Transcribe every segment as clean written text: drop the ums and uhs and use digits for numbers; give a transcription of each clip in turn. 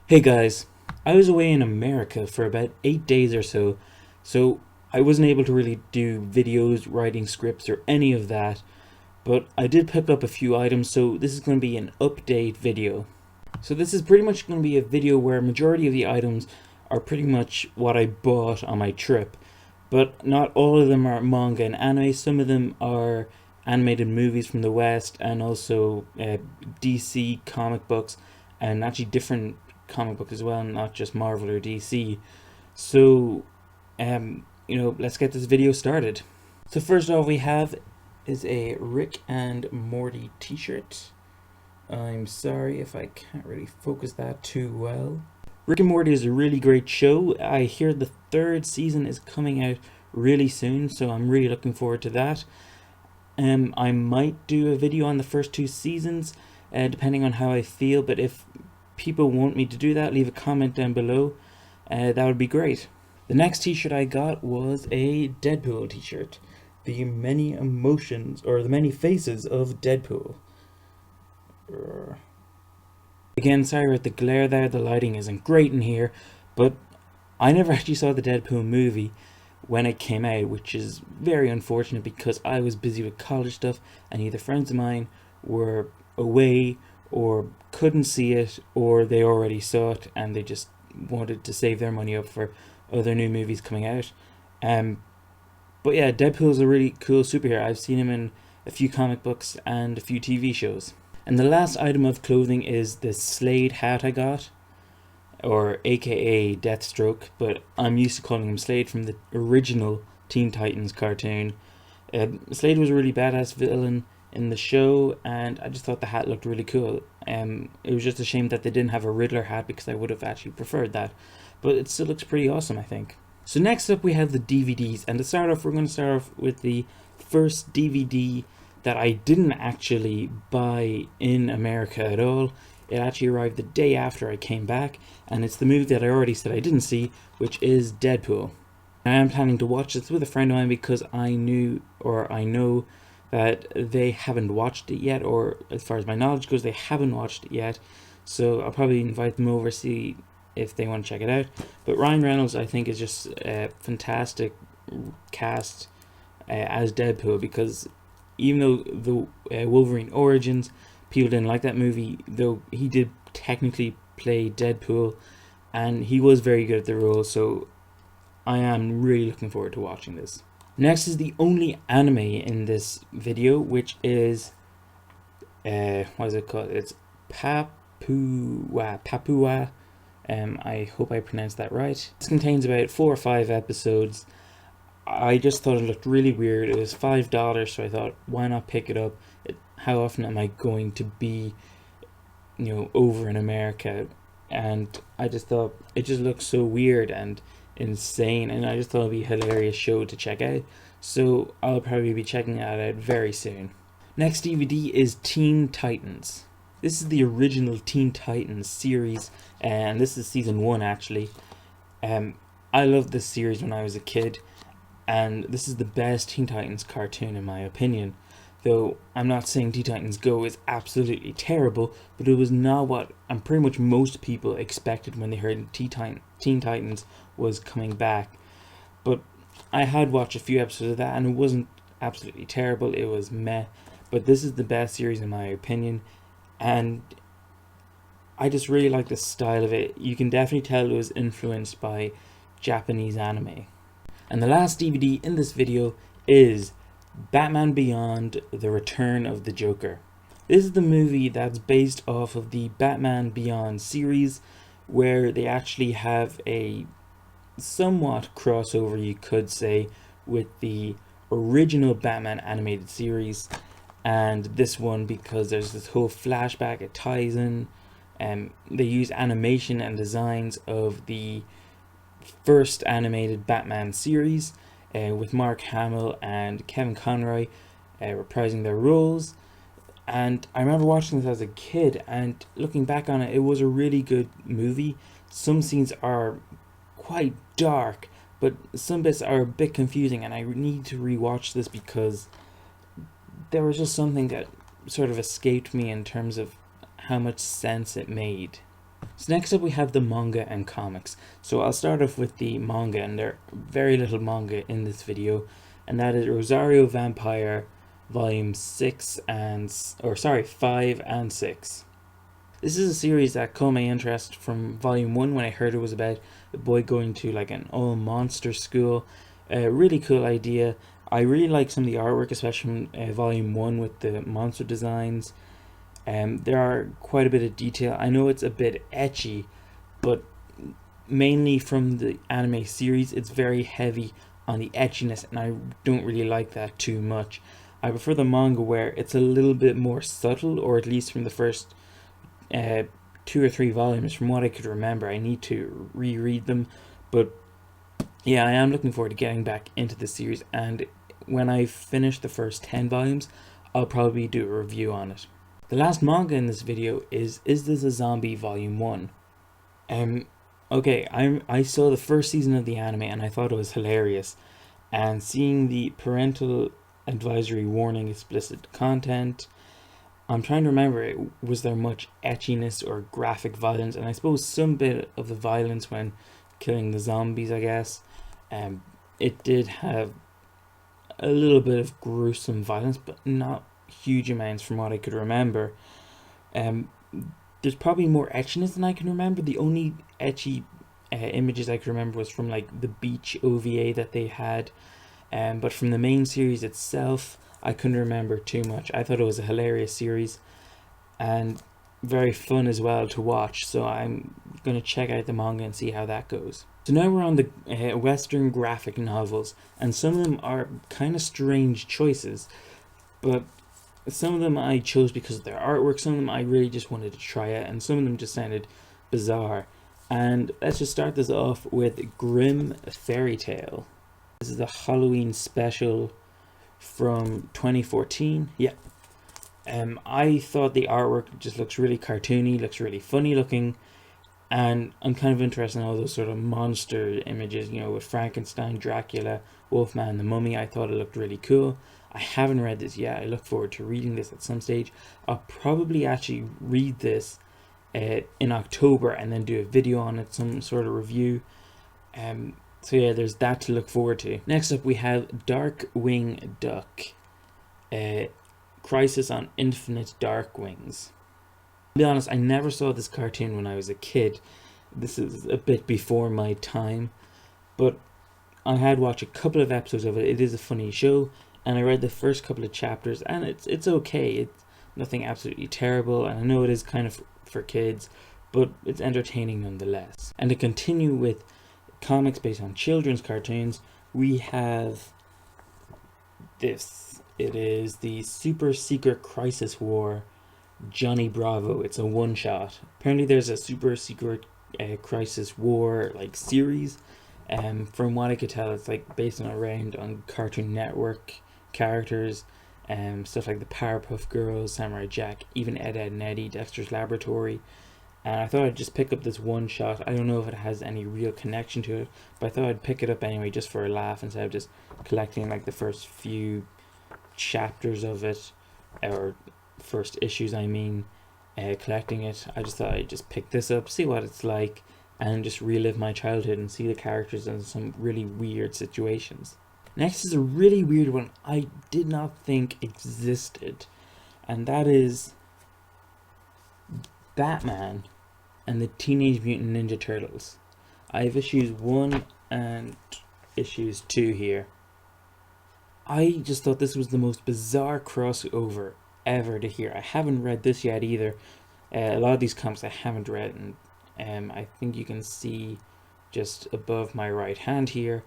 Hey guys, I was away in America for about 8 days or so I wasn't able to really do videos, writing scripts, or any of that, but I did pick up a few items, so this is going to be an update video. So this is pretty much going to be a video where a majority of the items are pretty much what I bought on my trip, but not all of them are manga and anime. Some of them are animated movies from the West and also DC comic books, and actually different comic book as well, not just Marvel or DC. So, let's get this video started. So first off, we have is a Rick and Morty T-shirt. I'm sorry if I can't really focus that too well. Rick and Morty is a really great show. I hear the third season is coming out really soon, so I'm really looking forward to that. I might do a video on the first two seasons, depending on how I feel, but if people want me to do that, leave a comment down below. That would be great. The next t-shirt I got was a Deadpool t-shirt. The many emotions, or the many faces of Deadpool. Again, sorry about the glare there, the lighting isn't great in here, but I never actually saw the Deadpool movie when it came out, which is very unfortunate because I was busy with college stuff and either friends of mine were away or couldn't see it, or they already saw it and they just wanted to save their money up for other new movies coming out. But yeah, Deadpool is a really cool superhero. I've seen him in a few comic books and a few TV shows. And the last item of clothing is the Slade hat I got, or aka Deathstroke, but I'm used to calling him Slade from the original Teen Titans cartoon. Slade was a really badass villain in the show, and I just thought the hat looked really cool. It was just a shame that they didn't have a Riddler hat because I would have actually preferred that, but it still looks pretty awesome, I think. So next up we have the DVDs, and to start off, we're going to start off with the first DVD that I didn't actually buy in America at all. It actually arrived the day after I came back, and it's the movie that I already said I didn't see, which is Deadpool. I am planning to watch this with a friend of mine because I know that they haven't watched it yet, or as far as my knowledge goes, they haven't watched it yet. So I'll probably invite them over, see if they want to check it out. But Ryan Reynolds, I think, is just a fantastic cast as Deadpool, because even though the Wolverine Origins, people didn't like that movie, though he did technically play Deadpool, and he was very good at the role, so I am really looking forward to watching this. Next is the only anime in this video, which is, what is it called? It's Papua. I hope I pronounced that right. This contains about 4 or 5 episodes. I just thought it looked really weird. It was $5, so I thought, why not pick it up? How often am I going to be, over in America? And I just thought it just looked so weird and insane, and I just thought it'd be a hilarious show to check out, so I'll probably be checking that out very soon. Next DVD is Teen Titans. This is the original Teen Titans series, and this is season 1 actually. I loved this series when I was a kid, and this is the best Teen Titans cartoon in my opinion. Though I'm not saying Teen Titans Go is absolutely terrible, but it was not what pretty much most people expected when they heard Teen Titans was coming back. But I had watched a few episodes of that, and it wasn't absolutely terrible, it was meh. But this is the best series in my opinion, and I just really like the style of it. You can definitely tell it was influenced by Japanese anime. And the last DVD in this video is Batman Beyond: The Return of the Joker. This is the movie that's based off of the Batman Beyond series, where they actually have a somewhat crossover, you could say, with the original Batman animated series and this one, because there's this whole flashback, it ties in, and they use animation and designs of the first animated Batman series, with Mark Hamill and Kevin Conroy reprising their roles. And I remember watching this as a kid, and looking back on it, it was a really good movie. Some scenes are quite dark, but some bits are a bit confusing, and I need to rewatch this because there was just something that sort of escaped me in terms of how much sense it made. So next up we have the manga and comics. So I'll start off with the manga, and there's very little manga in this video, and that is Rosario Vampire volume 5 and 6. This is a series that caught my interest from volume 1 when I heard it was about a boy going to like an all monster school. A really cool idea. I really like some of the artwork, especially from volume 1 with the monster designs. There are quite a bit of detail. I know it's a bit ecchi, but mainly from the anime series, it's very heavy on the etchiness, and I don't really like that too much. I prefer the manga where it's a little bit more subtle, or at least from the first 2 or 3 volumes, from what I could remember. I need to reread them, but yeah, I am looking forward to getting back into the series, and when I finish the first 10 volumes, I'll probably do a review on it. The last manga in this video is This a Zombie Volume 1? Okay, I saw the first season of the anime and I thought it was hilarious. And seeing the parental advisory warning explicit content, I'm trying to remember, was there much etchiness or graphic violence? And I suppose some bit of the violence when killing the zombies, I guess. It did have a little bit of gruesome violence, but not huge amounts from what I could remember. There's probably more etchiness than I can remember. The only etchy images I could remember was from like the beach OVA that they had, but from the main series itself, I couldn't remember too much. I thought it was a hilarious series and very fun as well to watch, so I'm going to check out the manga and see how that goes. So now we're on the Western graphic novels, and some of them are kind of strange choices, but some of them I chose because of their artwork, some of them I really just wanted to try out, and some of them just sounded bizarre. And let's just start this off with Grim Fairy Tale. This is the Halloween special from 2014. Yeah. I thought the artwork just looks really cartoony, looks really funny looking, and I'm kind of interested in all those sort of monster images, you know, with Frankenstein, Dracula, Wolfman, the Mummy. I thought it looked really cool. I haven't read this yet. I look forward to reading this at some stage. I'll probably actually read this in October and then do a video on it, some sort of review. So yeah, there's that to look forward to. Next up we have Darkwing Duck. Crisis on Infinite Darkwings. To be honest, I never saw this cartoon when I was a kid. This is a bit before my time, but I had watched a couple of episodes of it. It is a funny show, and I read the first couple of chapters, and it's okay. It's nothing absolutely terrible, and I know it is kind of for kids, but it's entertaining nonetheless. And to continue with comics based on children's cartoons, we have this. It is the Super Secret Crisis War Johnny Bravo. It's a one-shot. Apparently there's a Super Secret Crisis War like series. From what I could tell, it's like based on Cartoon Network characters, stuff like the Powerpuff Girls, Samurai Jack, even Ed, Edd n Eddy, Dexter's Laboratory. And I thought I'd just pick up this one shot. I don't know if it has any real connection to it, but I thought I'd pick it up anyway just for a laugh instead of just collecting like the first few chapters of it, or first issues I mean, collecting it. I just thought I'd just pick this up, see what it's like, and just relive my childhood and see the characters in some really weird situations. Next is a really weird one I did not think existed, and that is Batman and the Teenage Mutant Ninja Turtles. I have issues 1 and issues 2 here. I just thought this was the most bizarre crossover ever to hear. I haven't read this yet either. A lot of these comics I haven't read, and I think you can see just above my right hand here,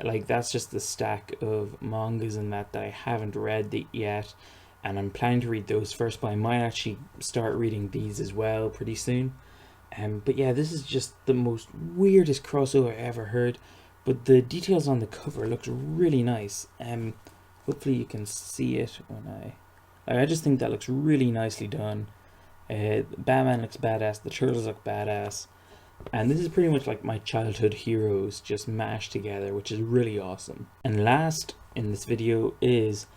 like that's just the stack of mangas and that I haven't read yet, and I'm planning to read those first, but I might actually start reading these as well pretty soon. But yeah, this is just the most weirdest crossover I ever heard, but the details on the cover looks really nice. Hopefully you can see it when I just think that looks really nicely done. Batman looks badass, the Turtles look badass, and this is pretty much like my childhood heroes just mashed together, which is really awesome. And last in this video is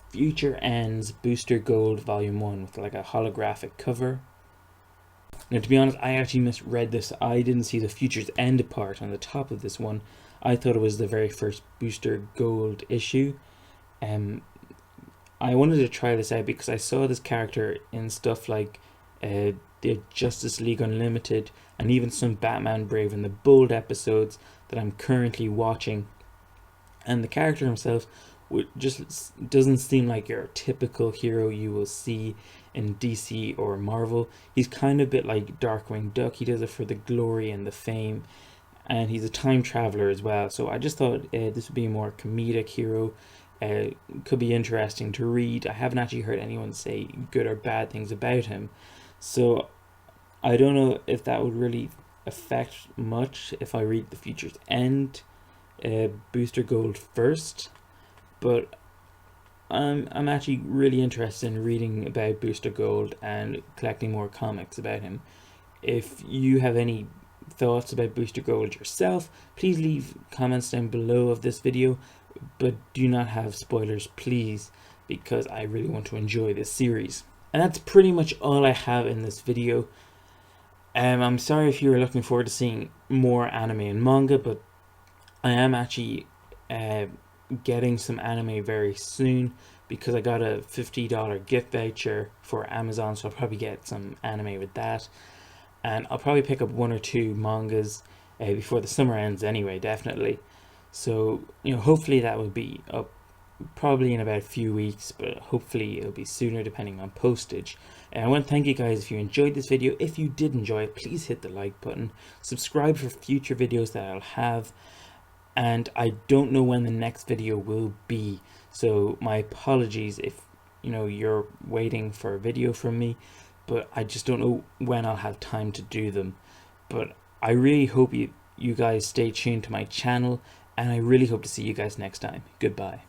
Future Ends Booster Gold Volume 1 with like a holographic cover. Now, to be honest, I actually misread this. I didn't see the Futures End part on the top of this one. I thought it was the very first Booster Gold issue. I wanted to try this out because I saw this character in stuff like the Justice League Unlimited and even some Batman Brave and the Bold episodes that I'm currently watching. And the character himself just doesn't seem like your typical hero you will see in DC or Marvel. He's kind of a bit like Darkwing Duck. He does it for the glory and the fame, and he's a time traveler as well. So I just thought this would be a more comedic hero. Could be interesting to read. I haven't actually heard anyone say good or bad things about him, so I don't know if that would really affect much if I read the Futures End Booster Gold first. But I'm actually really interested in reading about Booster Gold and collecting more comics about him. If you have any thoughts about Booster Gold yourself, please leave comments down below of this video, but do not have spoilers, please, because I really want to enjoy this series. And that's pretty much all I have in this video. I'm sorry if you were looking forward to seeing more anime and manga, but I am actually getting some anime very soon because I got a $50 gift voucher for Amazon, so I'll probably get some anime with that. And I'll probably pick up 1 or 2 mangas before the summer ends anyway, definitely. So, hopefully that will be up probably in about a few weeks, but hopefully it'll be sooner depending on postage. And I want to thank you guys if you enjoyed this video. If you did enjoy it, please hit the like button. Subscribe for future videos that I'll have. And I don't know when the next video will be, so my apologies if you're waiting for a video from me, but I just don't know when I'll have time to do them. But I really hope you guys stay tuned to my channel, and I really hope to see you guys next time. Goodbye.